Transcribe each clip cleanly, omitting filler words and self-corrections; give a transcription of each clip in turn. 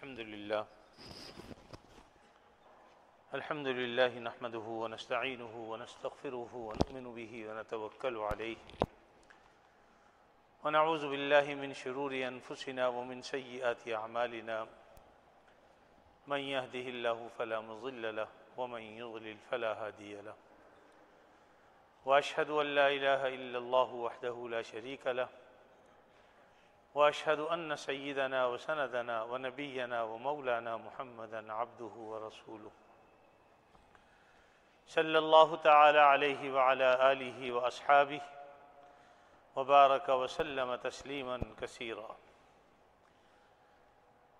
الحمد لله نحمده ونستعينه ونستغفره ونؤمن به ونتوكل عليه ونعوذ بالله من شرور أنفسنا ومن سيئات أعمالنا من يهده الله فلا مضل له ومن يضلل فلا هادي له وأشهد أن لا إله إلا الله وحده لا شريك له وأشهد أن سيدنا وسندنا ونبينا ومولانا محمدا عبده ورسوله صلى الله تعالى عليه وعلى آله وأصحابه وبارك وسلم تسليما كثيرا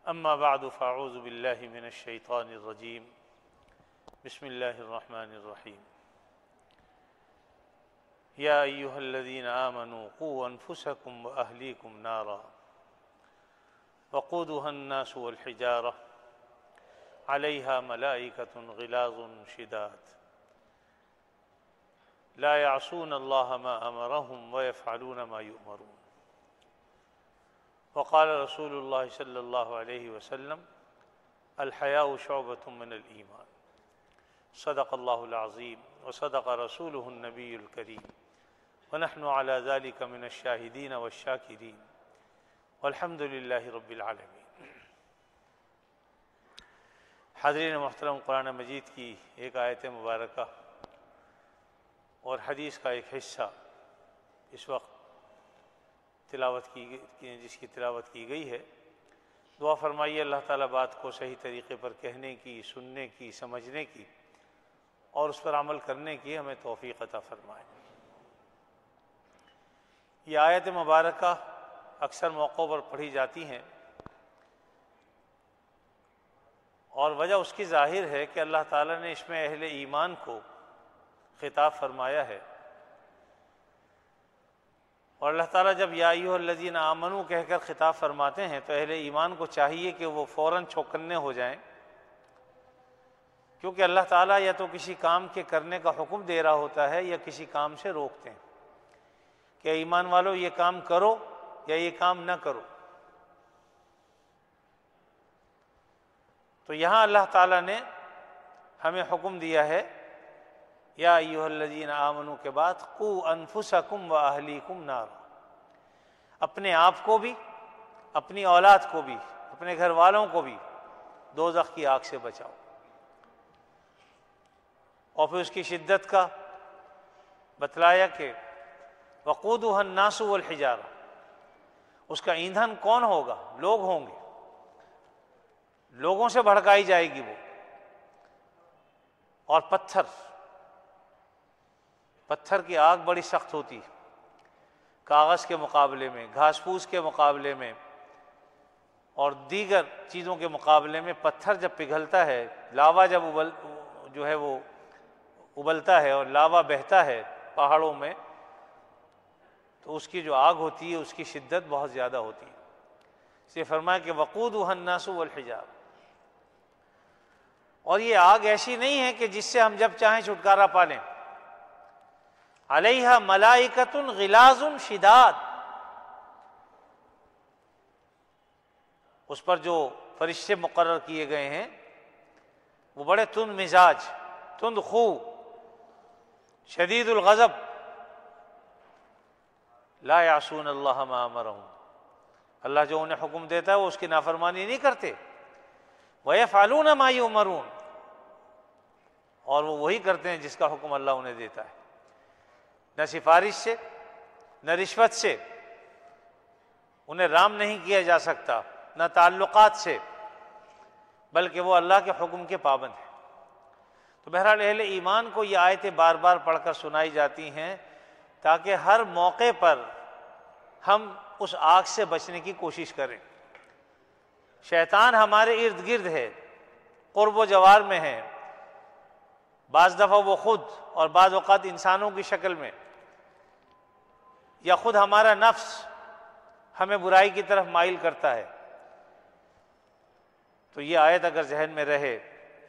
أما بعد فأعوذ بالله من الشيطان الرجيم بسم الله الرحمن الرحيم يا أيها الذين آمنوا قوا أنفسكم وأهليكم نارا وقودها الناس والحجارة عليها ملائكة غلاظ شداد لا يعصون الله ما أمرهم ويفعلون ما يؤمرون وقال رسول الله صلى الله عليه وسلم الحياء شعبة من الإيمان صدق الله العظيم وصدق رسوله النبي الكريم ونحن على ذلك من الشاهدين والشاكرين والحمد لله رب العالمين۔ حاضرین محترم، قرآن مجید کی ایک آیت مبارکہ اور حدیث کا ایک حصہ اس وقت جس کی تلاوت کی گئی ہے، دعا فرمائیے اللہ تعالیٰ بات کو صحیح طریقے پر کہنے کی، سننے کی، سمجھنے کی اور اس پر عمل کرنے کی ہمیں توفیق عطا فرمائے۔ یہ آیت مبارکہ اکثر موقعوں پر پڑھی جاتی ہیں اور وجہ اس کی ظاہر ہے کہ اللہ تعالیٰ نے اس میں اہل ایمان کو خطاب فرمایا ہے، اور اللہ تعالیٰ جب یا ایھا الذین آمنوا کہہ کر خطاب فرماتے ہیں تو اہل ایمان کو چاہیے کہ وہ فوراً چوکنے ہو جائیں، کیونکہ اللہ تعالیٰ یا تو کسی کام کے کرنے کا حکم دے رہا ہوتا ہے یا کسی کام سے روکتے ہیں کہ ایمان والو یہ کام کرو یا یہ کام نہ کرو۔ تو یہاں اللہ تعالیٰ نے ہمیں حکم دیا ہے یا ایھا الذین آمنوا کے بعد قوا انفسکم واہلیکم نارا، اپنے آپ کو بھی، اپنی اولاد کو بھی، اپنے گھر والوں کو بھی دوزخ کی آگ سے بچاؤ، اور پھر اس کی شدت کا بتلایا کہ وقودها الناس والحجارہ، اس کا ایندھن کون ہوگا؟ لوگ ہوں گے، لوگوں سے بھڑکائی جائے گی وہ، اور پتھر کی آگ بڑی سخت ہوتی ہے، کاغذ کے مقابلے میں، گھاس پھوس کے مقابلے میں اور دیگر چیزوں کے مقابلے میں پتھر جب پگھلتا ہے، لاوا جب ابلتا ہے اور لاوا بہتا ہے پہاڑوں میں، تو اس کی جو آگ ہوتی ہے اس کی شدت بہت زیادہ ہوتی ہے۔ اس لیے فرمایا کہ وقودها الناس والحجارہ، اور یہ آگ ایسی نہیں ہے کہ جس سے ہم جب چاہیں چھٹکارا پا لیں۔ علیہا ملائکۃ غلاظ شداد، اس پر جو فرشتے مقرر کیے گئے ہیں وہ بڑے تند مزاج، تند خو، شدید الغضب، لا یعصون اللہ ما امرہم، اللہ جو انہیں حکم دیتا ہے وہ اس کی نافرمانی نہیں کرتے، وَيَفْعَلُونَ مَا يُؤْمَرُونَ، اور وہ وہی کرتے ہیں جس کا حکم اللہ انہیں دیتا ہے، نہ سفارش سے نہ رشوت سے انہیں رام نہیں کیا جا سکتا، نہ تعلقات سے، بلکہ وہ اللہ کے حکم کے پابند ہیں۔ تو بہرحال اہل ایمان کو یہ آیتیں بار بار پڑھ کر سنائی جاتی ہیں تاکہ ہر موقع پر ہم اس آگ سے بچنے کی کوشش کریں۔ شیطان ہمارے ارد گرد ہے، قرب و جوار میں ہے، بعض دفعہ وہ خود اور بعض اوقات انسانوں کی شکل میں، یا خود ہمارا نفس ہمیں برائی کی طرف مائل کرتا ہے۔ تو یہ آیت اگر ذہن میں رہے،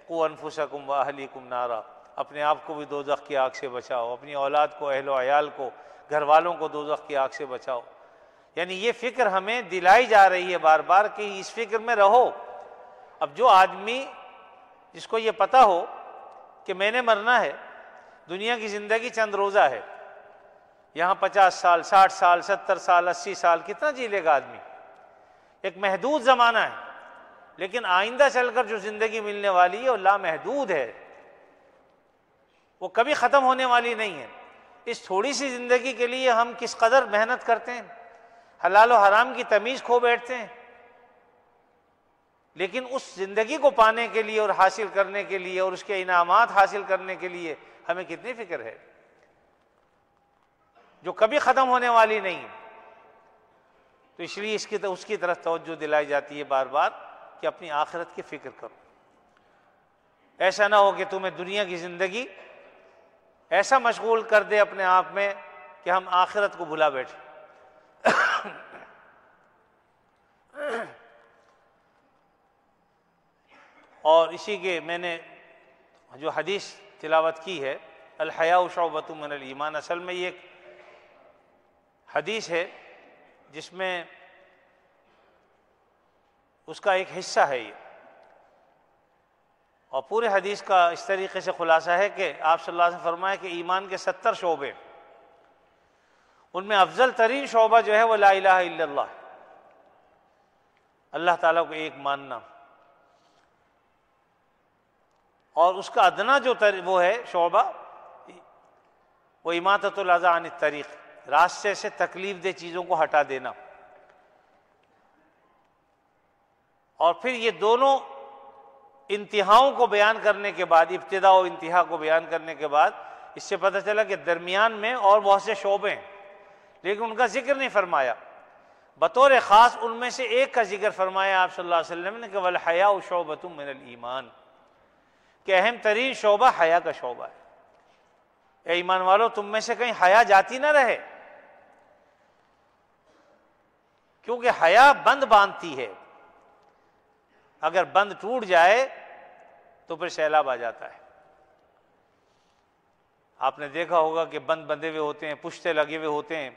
قوا انفسکم واہلیکم نارا، اپنے آپ کو بھی دوزخ کی آگ سے بچاؤ، اپنی اولاد کو، اہل و عیال کو، گھر والوں کو دوزخ کی آگ سے بچاؤ، یعنی یہ فکر ہمیں دلائی جا رہی ہے بار بار کہ اس فکر میں رہو اب جو آدمی جس کو یہ پتا ہو کہ میں نے مرنا ہے، دنیا کی زندگی چند روزہ ہے، یہاں 50 سال 60 سال 70 سال 80 سال کتنا جی لے گا آدمی، ایک محدود زمانہ ہے، لیکن آئندہ چل کر جو زندگی ملنے والی ہے وہ لامحدود ہے، وہ کبھی ختم ہونے والی نہیں ہے۔ اس تھوڑی سی زندگی کے لیے ہم کس قدر محنت کرتے ہیں، حلال و حرام کی تمیز کھو بیٹھتے ہیں، لیکن اس زندگی کو پانے کے لیے اور حاصل کرنے کے لیے اور اس کے انعامات حاصل کرنے کے لیے ہمیں کتنی فکر ہے، جو کبھی ختم ہونے والی نہیں۔ تو اس لیے اس کی طرف توجہ دلائی جاتی ہے بار بار کہ اپنی آخرت کی فکر کرو۔ ایسا نہ ہو کہ تمہیں دنیا کی زندگی ایسا مشغول کر دے اپنے آپ میں کہ ہم آخرت کو بھلا بیٹھیں۔ اور اسی کے میں نے جو حدیث تلاوت کی ہے، الحیاء شعبۃ من الایمان، اصل میں یہ ایک حدیث ہے جس میں اس کا ایک حصہ ہے یہ، اور پورے حدیث کا اس طریقے سے خلاصہ ہے کہ آپ صلی اللہ علیہ وسلم نے فرمایا کہ ایمان کے 70 شعبے، ان میں افضل ترین شعبہ جو ہے وہ لا الہ الا اللہ، اللہ تعالیٰ کو ایک ماننا، اور اس کا ادنا جو وہ ہے شعبہ وہ اماطۃ الاذی عن الطریق، راستے سے تکلیف دہ چیزوں کو ہٹا دینا۔ اور پھر یہ دونوں انتہاؤں کو بیان کرنے کے بعد، ابتدا و انتہا کو بیان کرنے کے بعد، اس سے پتہ چلا کہ درمیان میں اور بہت سے شعبے ہیں لیکن ان کا ذکر نہیں فرمایا، بطور خاص ان میں سے ایک کا ذکر فرمایا آپ صلی اللہ علیہ وسلم نے کہ والحیاء شعبۃ من الایمان، کہ اہم ترین شعبہ حیا کا شعبہ ہے۔ اے ایمان والو، تم میں سے کہیں حیا جاتی نہ رہے، کیونکہ حیا بند باندھتی ہے، اگر بند ٹوٹ جائے تو پھر سیلاب آ جاتا ہے۔ آپ نے دیکھا ہوگا کہ بند بندھے ہوئے ہوتے ہیں، پشتے لگے ہوئے ہوتے ہیں،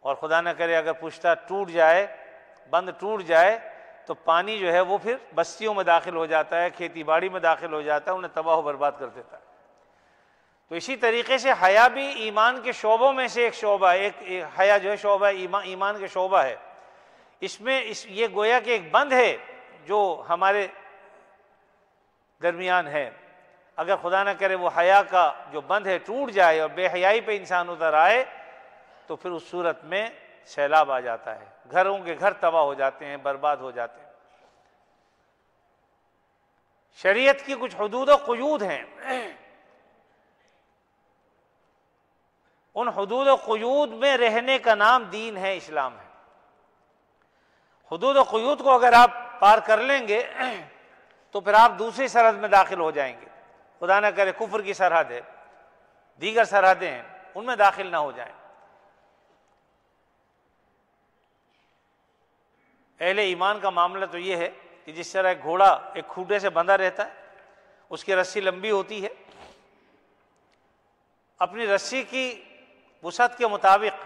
اور خدا نہ کرے اگر پشتہ ٹوٹ جائے، بند ٹوٹ جائے تو پانی جو ہے وہ پھر بستیوں میں داخل ہو جاتا ہے، کھیتی باڑی میں داخل ہو جاتا ہے، انہیں تباہ و برباد کر دیتا ہے۔ تو اسی طریقے سے حیا بھی ایمان کے شعبوں میں سے ایک شعبہ ہے، ایک حیا جو ہے شعبہ ایمان کے شعبہ ہے، اس میں یہ گویا کہ ایک بند ہے جو ہمارے درمیان ہے، اگر خدا نہ کرے وہ حیا کا جو بند ہے ٹوٹ جائے اور بے حیائی پہ انسان اتر آئے تو پھر اس صورت میں سیلاب آ جاتا ہے، گھروں کے گھر تباہ ہو جاتے ہیں، برباد ہو جاتے ہیں۔ شریعت کی کچھ حدود و قیود ہیں، ان حدود و قیود میں رہنے کا نام دین ہے، اسلام ہے۔ حدود و قیود کو اگر آپ پار کر لیں گے تو پھر آپ دوسری سرحد میں داخل ہو جائیں گے، خدا نہ کرے کفر کی سرحد ہے، دیگر سرحدیں ہیں، ان میں داخل نہ ہو جائیں۔ اہل ایمان کا معاملہ تو یہ ہے کہ جس طرح ایک گھوڑا ایک کھوٹے سے بندھا رہتا ہے، اس کی رسی لمبی ہوتی ہے، اپنی رسی کی وسعت کے مطابق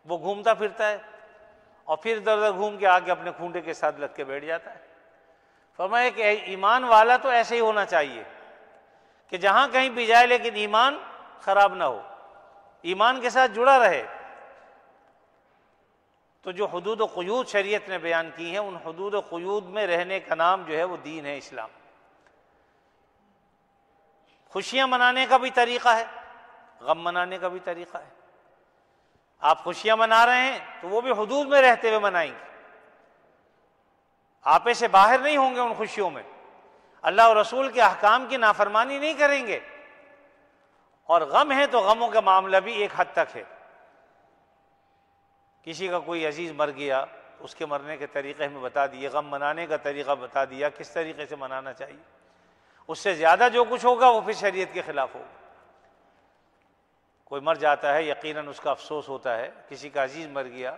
وہ گھومتا پھرتا ہے اور پھر ادھر ادھر گھوم کے آگے اپنے کھونٹے کے ساتھ لگ کے بیٹھ جاتا ہے۔ فرمایا کہ ایمان والا تو ایسے ہی ہونا چاہیے کہ جہاں کہیں بھی جائے لیکن ایمان خراب نہ ہو، ایمان کے ساتھ جڑا رہے۔ تو جو حدود و قیود شریعت نے بیان کی ہیں، ان حدود و قیود میں رہنے کا نام جو ہے وہ دین ہے، اسلام۔ خوشیاں منانے کا بھی طریقہ ہے، غم منانے کا بھی طریقہ ہے۔ آپ خوشیاں منا رہے ہیں تو وہ بھی حدود میں رہتے ہوئے منائیں گے، آپے سے باہر نہیں ہوں گے ان خوشیوں میں، اللہ اور رسول کے احکام کی نافرمانی نہیں کریں گے۔ اور غم ہے تو غموں کا معاملہ بھی ایک حد تک ہے، کسی کا کوئی عزیز مر گیا، اس کے مرنے کے طریقے ہمیں بتا دیے، غم منانے کا طریقہ بتا دیا، کس طریقے سے منانا چاہیے۔ اس سے زیادہ جو کچھ ہوگا وہ پھر شریعت کے خلاف ہوگا۔ کوئی مر جاتا ہے، یقیناً اس کا افسوس ہوتا ہے، کسی کا عزیز مر گیا،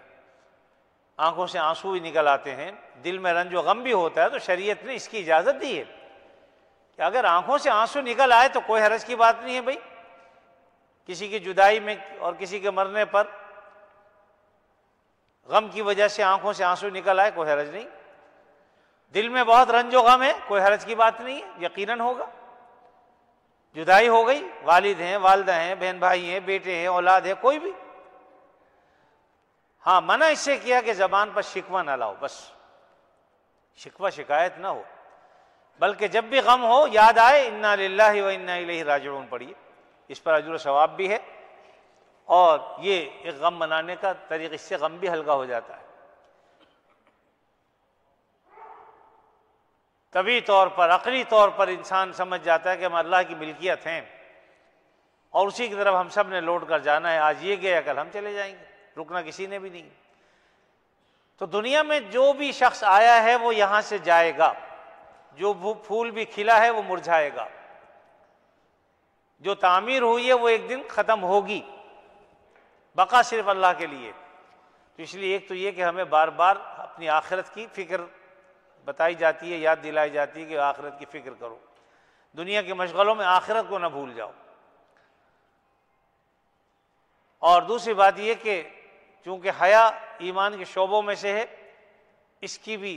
آنکھوں سے آنسو بھی نکل آتے ہیں، دل میں رنج و غم بھی ہوتا ہے، تو شریعت نے اس کی اجازت دی ہے کہ اگر آنکھوں سے آنسو نکل آئے تو کوئی حرج کی بات نہیں ہے بھائی، کسی کی جدائی میں اور کسی کے مرنے پر غم کی وجہ سے آنکھوں سے آنسو نکل آئے، کوئی حرج نہیں۔ دل میں بہت رنج و غم ہے، کوئی حرج کی بات نہیں ہے، یقیناً ہوگا۔ جدائی ہو گئی، والد ہیں، والدہ ہیں، بہن بھائی ہیں، بیٹے ہیں، اولاد ہے، کوئی بھی۔ ہاں منع اس سے کیا کہ زبان پر شکوہ نہ لاؤ، بس شکوہ شکایت نہ ہو، بلکہ جب بھی غم ہو یاد آئے انا للہ و انا الیہ راجعون پڑھیے، اس پر اجر و ثواب بھی ہے، اور یہ ایک غم منانے کا طریقہ، اس سے غم بھی ہلکا ہو جاتا ہے۔ طبعی طور پر، عقلی طور پر انسان سمجھ جاتا ہے کہ ہم اللہ کی ملکیت ہیں اور اسی کی طرف ہم سب نے لوٹ کر جانا ہے، آج یہ گیا کل ہم چلے جائیں گے، رکنا کسی نے بھی نہیں۔ تو دنیا میں جو بھی شخص آیا ہے وہ یہاں سے جائے گا، جو پھول بھی کھلا ہے وہ مرجھائے گا، جو تعمیر ہوئی ہے وہ ایک دن ختم ہوگی، بقا صرف اللہ کے لیے۔ تو اس لیے ایک تو یہ کہ ہمیں بار بار اپنی آخرت کی فکر بتائی جاتی ہے، یاد دلائی جاتی ہے کہ آخرت کی فکر کرو، دنیا کے مشغلوں میں آخرت کو نہ بھول جاؤ۔ اور دوسری بات یہ کہ چونکہ حیا ایمان کے شعبوں میں سے ہے، اس کی بھی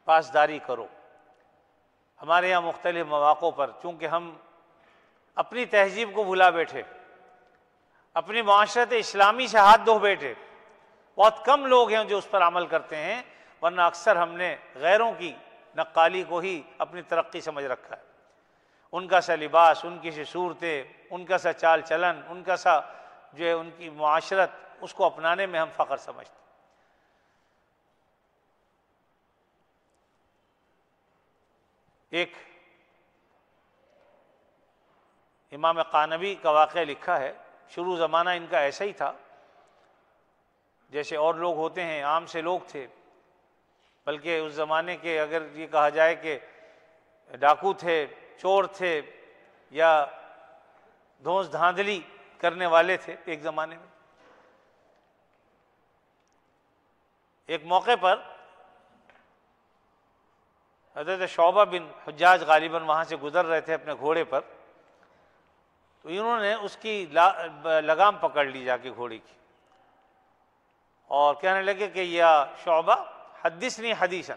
پاسداری کرو۔ ہمارے یہاں مختلف مواقع پر چونکہ ہم اپنی تہذیب کو بھلا بیٹھے، اپنی معاشرت اسلامی سے ہاتھ دھو بیٹھے، بہت کم لوگ ہیں جو اس پر عمل کرتے ہیں، ورنہ اکثر ہم نے غیروں کی نقالی کو ہی اپنی ترقی سمجھ رکھا ہے۔ ان کا سا لباس، ان کی سی صورتیں، ان کا سا چال چلن، ان کا سا جو ہے ان کی معاشرت، اس کو اپنانے میں ہم فخر سمجھتے ہیں۔ ایک امام قانبی کا واقعہ لکھا ہے، شروع زمانہ ان کا ایسا ہی تھا، جیسے اور لوگ ہوتے ہیں، عام سے لوگ تھے، بلکہ اس زمانے کے اگر یہ کہا جائے کہ ڈاکو تھے، چور تھے، یا دھونس دھاندلی کرنے والے تھے ایک زمانے میں۔ ایک موقع پر حضرت شعبہ بن حجاج غالباً وہاں سے گزر رہے تھے اپنے گھوڑے پر، تو انہوں نے اس کی لگام پکڑ لی جا کے گھوڑے کی، اور کہنے لگے کہ یا شعبہ حدثنی حدیثا،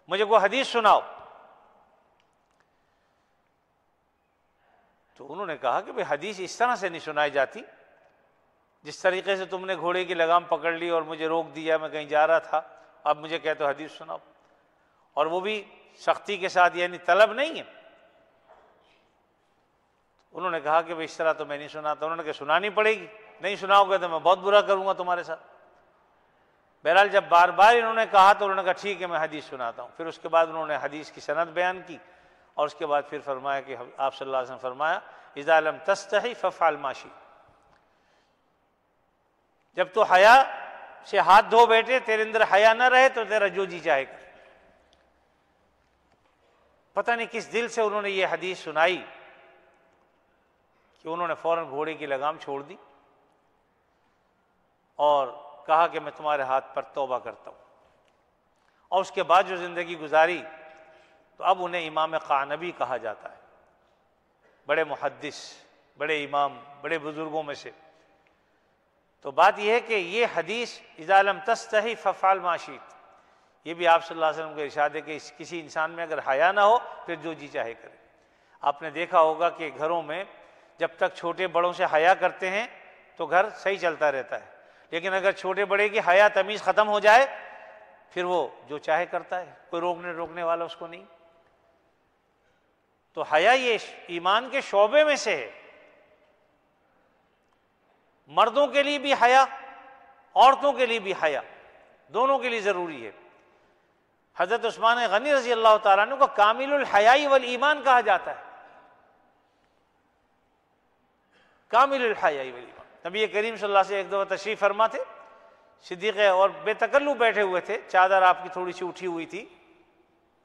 مجھے کوئی حدیث سناؤ۔ تو انہوں نے کہا کہ بھئی حدیث اس طرح سے نہیں سنائی جاتی، جس طریقے سے تم نے گھوڑے کی لگام پکڑ لی اور مجھے روک دیا، میں کہیں جا رہا تھا، اب مجھے کہتے ہو حدیث سناؤ، اور وہ بھی سختی کے ساتھ، یعنی طلب نہیں ہے۔ انہوں نے کہا کہ بھئی اس طرح تو میں نہیں سناتا۔ انہوں نے کہا سنانی پڑے گی، نہیں سناؤ گے تو میں بہت برا کروں گا تمہارے ساتھ۔ بہرحال جب بار بار انہوں نے کہا تو انہوں نے کہا ٹھیک ہے میں حدیث سناتا ہوں۔ پھر اس کے بعد انہوں نے حدیث کی سند بیان کی، اور اس کے بعد پھر فرمایا کہ آپ صلی اللہ علیہ وسلم فرمایا اذا لم تستحی فافعل ما شئت، جب تو حیا سے ہاتھ دھو بیٹھے، تیرے اندر حیا نہ رہے تو تیرا جو جی چاہے کر۔ پتہ نہیں کس دل سے انہوں نے یہ حدیث سنائی کہ انہوں نے فوراً گھوڑے کی لگام چھوڑ دی اور کہا کہ میں تمہارے ہاتھ پر توبہ کرتا ہوں، اور اس کے بعد جو زندگی گزاری تو اب انہیں امام قانبی کہا جاتا ہے، بڑے محدث، بڑے امام، بڑے بزرگوں میں سے۔ تو بات یہ ہے کہ یہ حدیث اذا لم تستحی فافعل ما شئت، یہ بھی آپ صلی اللہ علیہ وسلم کا ارشاد ہے کہ کسی انسان میں اگر حیا نہ ہو پھر جو جی چاہے کرے۔ آپ نے دیکھا ہوگا کہ گھروں میں جب تک چھوٹے بڑوں سے حیا کرتے ہیں تو گھر صحیح چلتا رہتا ہے، لیکن اگر چھوٹے بڑے کی حیا تمیز ختم ہو جائے پھر وہ جو چاہے کرتا ہے، کوئی روکنے والا اس کو نہیں۔ تو حیا یہ ایمان کے شعبے میں سے ہے، مردوں کے لیے بھی حیا، عورتوں کے لیے بھی حیا، دونوں کے لیے ضروری ہے۔ حضرت عثمان غنی رضی اللہ تعالیٰ عنہ کو کامل الحیاء والایمان کہا جاتا ہے، کامل الحیاء والایمان۔ نبی کریم صلی اللہ علیہ وسلم ایک دفعہ تشریف فرما تھے، صدیق اور بے تکلف بیٹھے ہوئے تھے، چادر آپ کی تھوڑی سی اٹھی ہوئی تھی،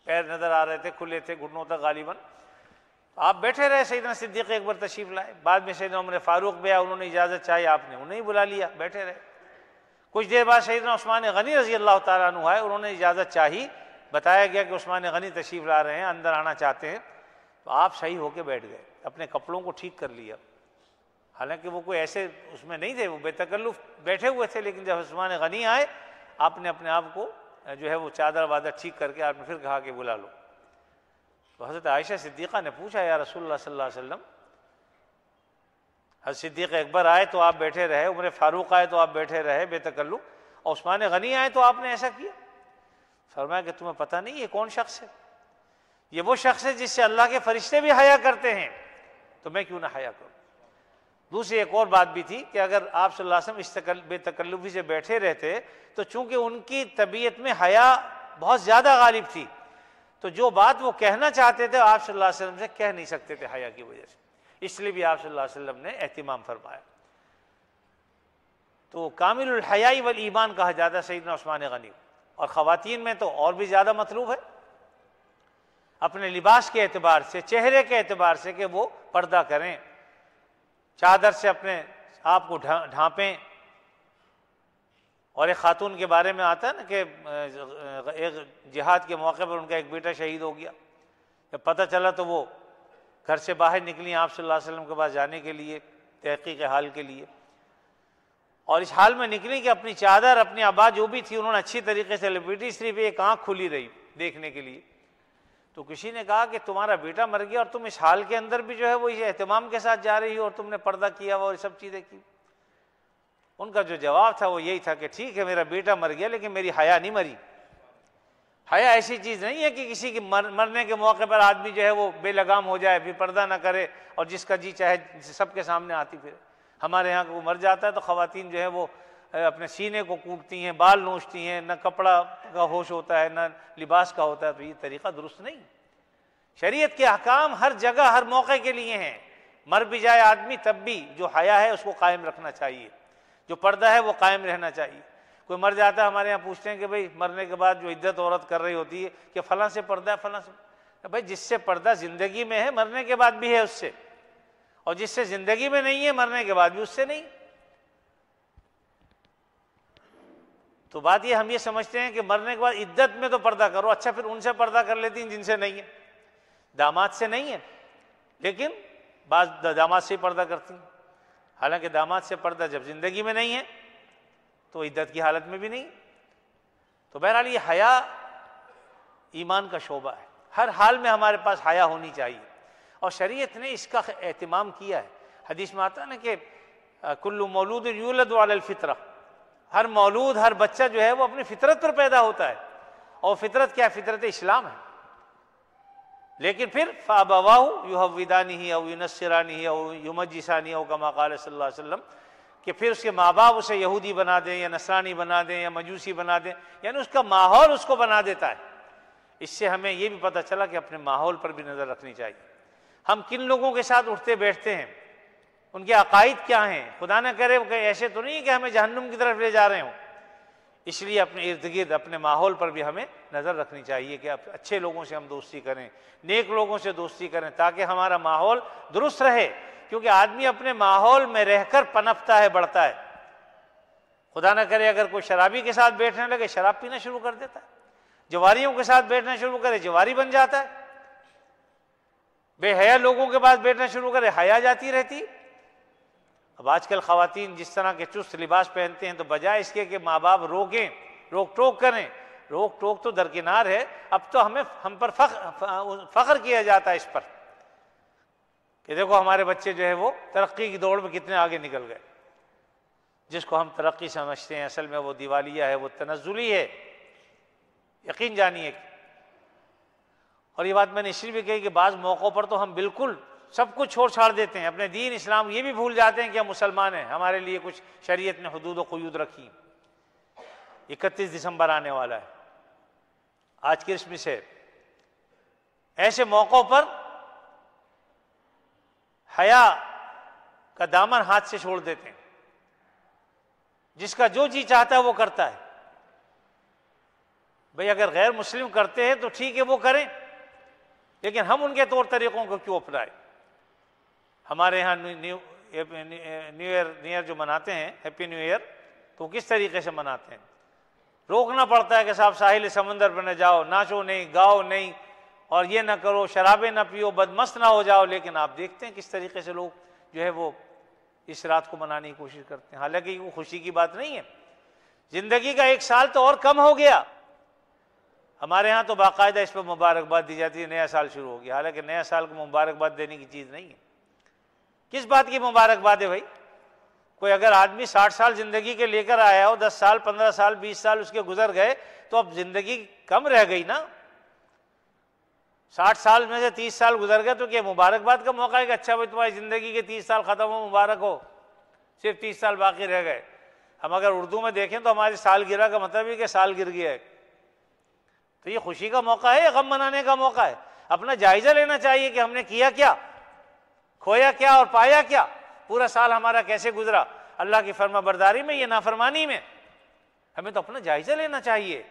پیر نظر آ رہے تھے، کھلے تھے گھٹنوں تک غالباً، آپ بیٹھے رہے۔ سیدنا صدیق ایک بار تشریف لائے، بعد میں سیدنا عمر فاروق بھی آئے، انہوں نے اجازت چاہی، آپ نے انہیں بلا لیا، بیٹھے رہے۔ کچھ دیر بعد سیدنا عثمان غنی رضی اللہ تعالیٰ عنہ آئے، انہوں نے اجازت چاہی، بتایا گیا کہ عثمان غنی تشریف لا رہے ہیں، اندر آنا چاہتے ہیں، تو آپ صحیح ہو کے بیٹھ گئے، اپنے کپڑوں کو ٹھیک کر لیا، حالانکہ وہ کوئی ایسے اس میں نہیں تھے، وہ بے تکلف بیٹھے ہوئے تھے، لیکن جب عثمان غنی آئے آپ نے اپنے آپ کو جو ہے وہ چادر وادر ٹھیک کر کے آپ نے پھر کہا کہ بلا لو. تو حضرت عائشہ صدیقہ نے پوچھا یا رسول اللہ صلی اللہ علیہ وسلم، حضرت صدیق اکبر آئے تو آپ بیٹھے رہے، عمر فاروق آئے تو آپ بیٹھے رہے بے تکلف، اور عثمان غنی آئے تو آپ نے ایسا کیا؟ فرمایا کہ تمہیں پتہ نہیں یہ کون شخص ہے؟ یہ وہ شخص ہے جس سے اللہ کے فرشتے بھی حیا کرتے ہیں، تو میں کیوں نہ حیا کروں؟ دوسری ایک اور بات بھی تھی کہ اگر آپ صلی اللہ علیہ وسلم اس بے تکلفی سے بیٹھے رہتے تو چونکہ ان کی طبیعت میں حیا بہت زیادہ غالب تھی، تو جو بات وہ کہنا چاہتے تھے آپ صلی اللہ علیہ وسلم سے کہہ نہیں سکتے تھے حیا کی وجہ سے، اس لیے بھی آپ صلی اللہ علیہ وسلم نے اہتمام فرمایا. تو کامل الحیاء والایمان کہا جاتا ہے سیدنا عثمان غنی، اور خواتین میں تو اور بھی زیادہ مطلوب ہے اپنے لباس کے اعتبار سے، چہرے کے اعتبار سے کہ وہ پردہ کریں، چادر سے اپنے آپ کو ڈھانپیں. اور ایک خاتون کے بارے میں آتا ہے نا کہ ایک جہاد کے موقع پر ان کا ایک بیٹا شہید ہو گیا، جب پتہ چلا تو وہ گھر سے باہر نکلی آپ صلی اللہ علیہ وسلم کے پاس جانے کے لیے، تحقیق حال کے لیے، اور اس حال میں نکلی کہ اپنی چادر اپنی عبا جو بھی تھی انہوں نے اچھی طریقے سے لپیٹی، صرف ایک آنکھ کھلی رہی دیکھنے کے لیے. تو کسی نے کہا کہ تمہارا بیٹا مر گیا اور تم اس حال کے اندر بھی جو ہے وہ اس اہتمام کے ساتھ جا رہی ہو اور تم نے پردہ کیا ہوا اور سب چیزیں کی. ان کا جو جواب تھا وہ یہی تھا کہ ٹھیک ہے میرا بیٹا مر گیا لیکن میری حیا نہیں مری. حیا ایسی چیز نہیں ہے کہ کسی کی مرنے کے موقع پر آدمی جو ہے وہ بے لگام ہو جائے، بھی پردہ نہ کرے اور جس کا جی چاہے سب کے سامنے آتی پھرے. ہمارے یہاں کو مر جاتا ہے تو خواتین جو ہے وہ اپنے سینے کو کوٹتی ہیں، بال نوچتی ہیں، نہ کپڑا کا ہوش ہوتا ہے نہ لباس کا ہوتا ہے. تو یہ طریقہ درست نہیں. شریعت کے احکام ہر جگہ ہر موقع کے لیے ہیں. مر بھی جائے آدمی تب بھی جو حیا ہے اس کو قائم رکھنا چاہیے، جو پردہ ہے وہ قائم رہنا چاہیے. کوئی مر جاتا ہے ہمارے یہاں پوچھتے ہیں کہ بھئی مرنے کے بعد جو عدت عورت کر رہی ہوتی ہے کہ فلاں سے پردہ ہے فلاں سے. بھئی جس سے پردہ زندگی میں ہے مرنے کے بعد بھی ہے اس سے، اور جس سے زندگی میں نہیں ہے مرنے کے بعد بھی اس سے نہیں. تو بات یہ ہم یہ سمجھتے ہیں کہ مرنے کے بعد عدت میں تو پردہ کرو، اچھا پھر ان سے پردہ کر لیتی ہیں جن سے نہیں ہے. داماد سے نہیں ہے لیکن بعض داماد سے ہی پردہ کرتی ہیں، حالانکہ داماد سے پردہ جب زندگی میں نہیں ہے تو عدت کی حالت میں بھی نہیں. تو بہرحال یہ حیا ایمان کا شعبہ ہے، ہر حال میں ہمارے پاس حیا ہونی چاہیے، اور شریعت نے اس کا اہتمام کیا ہے. حدیث میں آتا ہے نا کہ کل مولود یولد علی الفطرہ، ہر مولود ہر بچہ جو ہے وہ اپنی فطرت پر پیدا ہوتا ہے. اور فطرت کیا ہے؟ فطرت اسلام ہے. لیکن پھر فَأَبَوَاهُ يُهَوِّدَانِهِ أَوْ يُنَصِّرَانِهِ أَوْ يُمَجِّسَانِهِ أَوْ كَمَا قَالَ صلی اللہ علیہ وسلم، کہ پھر اس کے ماں باپ اسے یہودی بنا دیں یا نصرانی بنا دیں یا مجوسی بنا دیں، یعنی اس کا ماحول اس کو بنا دیتا ہے. اس سے ہمیں یہ بھی پتہ چلا کہ اپنے ماحول پر بھی نظر رکھنی چاہیے. ہم کن لوگوں کے ساتھ اٹھتے بیٹھتے ہیں، ان کے عقائد کیا ہیں، خدا نہ کرے کہ ایسے تو نہیں کہ ہمیں جہنم کی طرف لے جا رہے ہوں. اس لیے اپنے ارد گرد اپنے ماحول پر بھی ہمیں نظر رکھنی چاہیے کہ اچھے لوگوں سے ہم دوستی کریں، نیک لوگوں سے دوستی کریں، تاکہ ہمارا ماحول درست رہے. کیونکہ آدمی اپنے ماحول میں رہ کر پنپتا ہے، بڑھتا ہے. خدا نہ کرے اگر کوئی شرابی کے ساتھ بیٹھنے لگے شراب پینا شروع کر دیتا ہے، جواریوں کے ساتھ بیٹھنا شروع کرے جواری بن جاتا ہے، بے حیا لوگوں کے پاس بیٹھنا شروع کرے حیا جاتی رہتی. اب آج کل خواتین جس طرح کے چست لباس پہنتے ہیں تو بجائے اس کے کہ ماں باپ روکیں، روک ٹوک کریں، روک ٹوک تو درکنار ہے، اب تو ہم پر فخر کیا جاتا ہے اس پر کہ دیکھو ہمارے بچے جو ہے وہ ترقی کی دوڑ میں کتنے آگے نکل گئے. جس کو ہم ترقی سمجھتے ہیں اصل میں وہ دیوالیہ ہے، وہ تنزلی ہے، یقین جانیے. اور یہ بات میں نے اس لیے بھی کہی کہ بعض موقعوں پر تو ہم بالکل سب کچھ چھوڑ چھاڑ دیتے ہیں، اپنے دین اسلام یہ بھی بھول جاتے ہیں کہ ہم مسلمان ہیں، ہمارے لیے کچھ شریعت نے حدود و قیود رکھی. 31 دسمبر آنے والا ہے، آج کرسمس ہے. ایسے موقعوں پر حیا کا دامن ہاتھ سے چھوڑ دیتے ہیں، جس کا جو جی چاہتا ہے وہ کرتا ہے. بھئی اگر غیر مسلم کرتے ہیں تو ٹھیک ہے وہ کریں، لیکن ہم ان کے طور طریقوں کو کیوں اپنائیں؟ ہمارے یہاں نیو ایئر جو مناتے ہیں، ہیپی نیو ایئر، تو کس طریقے سے مناتے ہیں؟ روکنا پڑتا ہے کہ صاحب ساحل سمندر پر نہ جاؤ، ناچو نہیں، گاؤ نہیں، اور یہ نہ کرو، شرابیں نہ پیو، بدمست نہ ہو جاؤ. لیکن آپ دیکھتے ہیں کس طریقے سے لوگ جو ہے وہ اس رات کو منانے کی کوشش کرتے ہیں، حالانکہ وہ خوشی کی بات نہیں ہے. زندگی کا 1 سال تو اور کم ہو گیا. ہمارے ہاں تو باقاعدہ اس پہ مبارکباد دی جاتی ہے، نیا سال شروع ہو گیا، حالانکہ نیا سال کو مبارکباد دینے کی چیز نہیں ہے۔ کس بات کی مبارکباد ہے بھائی؟ کوئی اگر آدمی 60 سال زندگی کے لے کر آیا ہو، 10 سال 15 سال 20 سال اس کے گزر گئے تو اب زندگی کم رہ گئی نا۔ 60 سال میں سے 30 سال گزر گئے تو کیا مبارکباد کا موقع ہے کہ اچھا بھائی تمہاری زندگی کے 30 سال ختم ہو، مبارک ہو، صرف 30 سال باقی رہ گئے۔ ہم اگر اردو میں دیکھیں تو ہماری سالگرہ کا مطلب ہے کہ سال گر گیا ہے، تو یہ خوشی کا موقع ہے یا غم منانے کا موقع ہے؟ اپنا جائزہ لینا چاہیے کہ ہم نے کیا کیا، کھویا کیا اور پایا کیا، پورا سال ہمارا کیسے گزرا، اللہ کی فرما برداری میں یا نافرمانی میں۔ ہمیں تو اپنا جائزہ لینا چاہیے،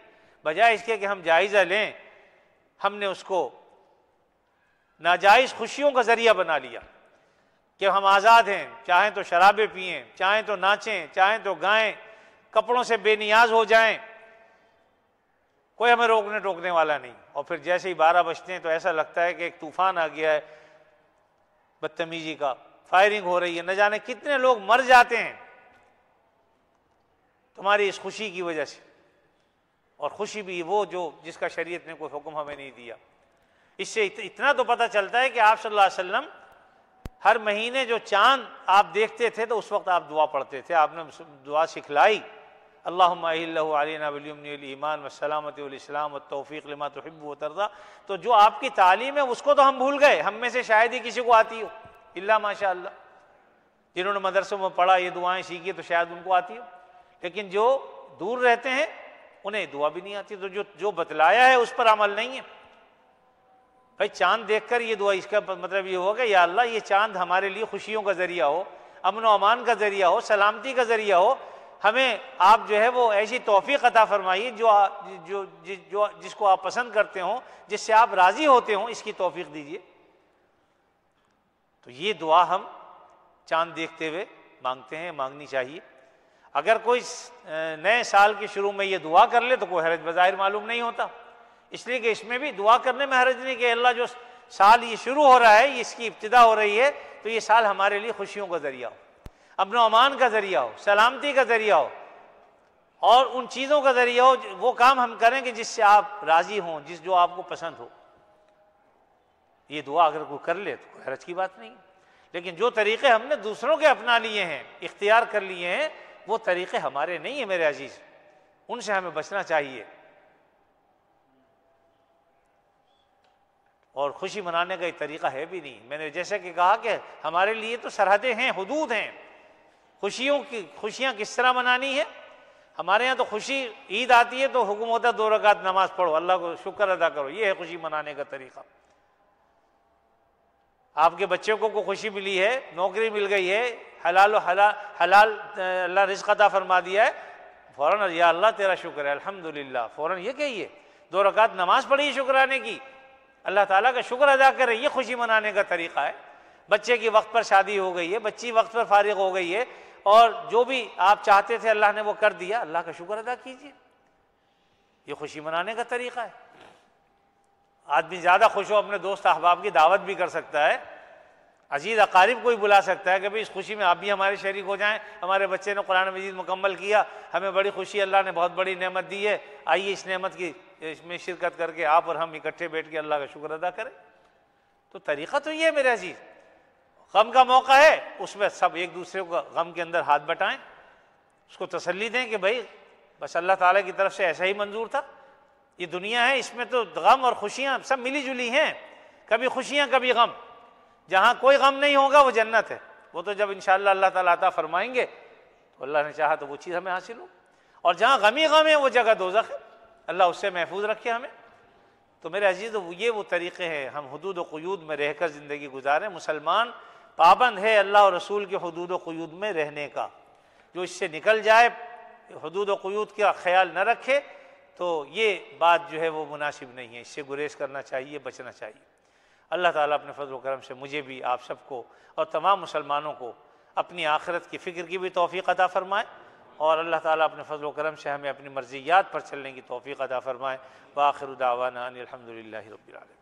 بجائے اس کے کہ ہم جائزہ لیں ہم نے اس کو ناجائز خوشیوں کا ذریعہ بنا لیا کہ ہم آزاد ہیں، چاہیں تو شرابیں پئیں، چاہیں تو ناچیں، چاہیں تو گائیں، کپڑوں سے بے نیاز ہو جائیں، کوئی ہمیں روکنے ٹوکنے والا نہیں۔ اور پھر جیسے ہی 12 بجتے ہیں تو ایسا لگتا ہے کہ ایک طوفان آ گیا ہے بدتمیزی کا، فائرنگ ہو رہی ہے، نہ جانے کتنے لوگ مر جاتے ہیں تمہاری اس خوشی کی وجہ سے۔ اور خوشی بھی وہ جو جس کا شریعت نے کوئی حکم ہمیں نہیں دیا۔ اس سے اتنا تو پتہ چلتا ہے کہ آپ صلی اللہ علیہ وسلم ہر مہینے جو چاند آپ دیکھتے تھے تو اس وقت آپ دعا پڑھتے تھے، آپ نے دعا سکھلائی، اللہم اہلہ علینا بالیمن والایمان والسلامۃ والاسلام والتوفیق لما تحب وترضى۔ تو جو آپ کی تعلیم ہے اس کو تو ہم بھول گئے، ہم میں سے شاید ہی کسی کو آتی ہو، الا ماشاء اللہ، جنہوں نے مدرسوں میں پڑھا یہ دعائیں سیکھی تو شاید ان کو آتی ہو، لیکن جو دور رہتے ہیں انہیں دعا بھی نہیں آتی۔ تو جو بتلایا ہے اس پر عمل نہیں ہے۔ بھائی چاند دیکھ کر یہ دعا، اس کا مطلب یہ ہوگا یا اللہ یہ چاند ہمارے لیے خوشیوں کا ذریعہ ہو، امن و امان کا ذریعہ ہو، سلامتی کا ذریعہ ہو، ہمیں آپ جو ہے وہ ایسی توفیق عطا فرمائیے جس کو آپ پسند کرتے ہوں، جس سے آپ راضی ہوتے ہوں، اس کی توفیق دیجیے۔ تو یہ دعا ہم چاند دیکھتے ہوئے مانگتے ہیں، مانگنی چاہیے۔ اگر کوئی نئے سال کے شروع میں یہ دعا کر لے تو کوئی حرج بظاہر معلوم نہیں ہوتا، اس لیے کہ اس میں بھی دعا کرنے میں حرج نہیں کہ اللہ جو سال یہ شروع ہو رہا ہے، اس کی ابتدا ہو رہی ہے، تو یہ سال ہمارے لیے خوشیوں کا ذریعہ ہو، امن و امان کا ذریعہ ہو، سلامتی کا ذریعہ ہو، اور ان چیزوں کا ذریعہ ہو، وہ کام ہم کریں کہ جس سے آپ راضی ہوں، جو آپ کو پسند ہو۔ یہ دعا اگر کوئی کر لے تو کوئی حرج کی بات نہیں، لیکن جو طریقے ہم نے دوسروں کے اپنا لیے ہیں، اختیار کر لیے ہیں، وہ طریقے ہمارے نہیں ہیں میرے عزیز، ان سے ہمیں بچنا چاہیے۔ اور خوشی منانے کا ایک طریقہ ہے بھی نہیں۔ میں نے جیسے کہ کہا کہ ہمارے لیے تو سرحدیں ہیں، حدود ہیں، خوشیاں کس طرح منانی ہے۔ ہمارے ہاں تو خوشی عید آتی ہے تو حکم ہوتا ہے 2 رکعت نماز پڑھو، اللہ کو شکر ادا کرو، یہ ہے خوشی منانے کا طریقہ۔ آپ کے بچوں کو خوشی ملی ہے، نوکری مل گئی ہے، حلال اللہ رزق عطا فرما دیا ہے، فوراً یا اللہ تیرا شکر ہے الحمدللہ، فوراً یہ کہیے، 2 رکعت نماز پڑھی شکرانے کی، اللہ تعالیٰ کا شکر ادا کرے، یہ خوشی منانے کا طریقہ ہے۔ بچے کی وقت پر شادی ہو گئی ہے، بچی وقت پر فارغ ہو گئی ہے، اور جو بھی آپ چاہتے تھے اللہ نے وہ کر دیا، اللہ کا شکر ادا کیجیے، یہ خوشی منانے کا طریقہ ہے۔ آدمی زیادہ خوش ہو اپنے دوست احباب کی دعوت بھی کر سکتا ہے، عزیز اقارب کو ہی بلا سکتا ہے کہ بھئی اس خوشی میں آپ بھی ہمارے شریک ہو جائیں، ہمارے بچے نے قرآن مجید مکمل کیا، ہمیں بڑی خوشی، اللہ نے بہت بڑی نعمت دی ہے، آئیے اس نعمت کی اس میں شرکت کر کے آپ اور ہم اکٹھے بیٹھ کے اللہ کا شکر ادا کریں۔ تو طریقہ تو یہ ہے میرے عزیز۔ غم کا موقع ہے، اس میں سب ایک دوسرے کو غم کے اندر ہاتھ بٹائیں، اس کو تسلی دیں کہ بھائی بس اللہ تعالیٰ کی طرف سے ایسا ہی منظور تھا، یہ دنیا ہے، اس میں تو غم اور خوشیاں سب ملی جلی ہیں، کبھی خوشیاں کبھی غم۔ جہاں کوئی غم نہیں ہوگا وہ جنت ہے، وہ تو جب انشاءاللہ اللہ تعالیٰ عطا فرمائیں گے تو اللہ نے چاہا تو وہ چیز ہمیں حاصل ہو، اور جہاں غمی غم ہے وہ جگہ دوزخ ہے، اللہ اس سے محفوظ رکھے ہمیں۔ تو میرے عزیز یہ وہ طریقے ہیں، ہم حدود و قیود میں رہ کر زندگی گزاریں۔ مسلمان پابند ہے اللہ اور رسول کے حدود و قیود میں رہنے کا، جو اس سے نکل جائے، حدود و قیود کا خیال نہ رکھے، تو یہ بات جو ہے وہ مناسب نہیں ہے، اس سے گریز کرنا چاہیے، بچنا چاہیے۔ اللہ تعالیٰ اپنے فضل و کرم سے مجھے بھی، آپ سب کو اور تمام مسلمانوں کو اپنی آخرت کی فکر کی بھی توفیق عطا فرمائے، اور اللہ تعالیٰ اپنے فضل و کرم سے ہمیں اپنی مرضیات پر چلنے کی توفیق عطا فرمائے۔ وآخر دعوانا ان الحمد للہ رب العالمین۔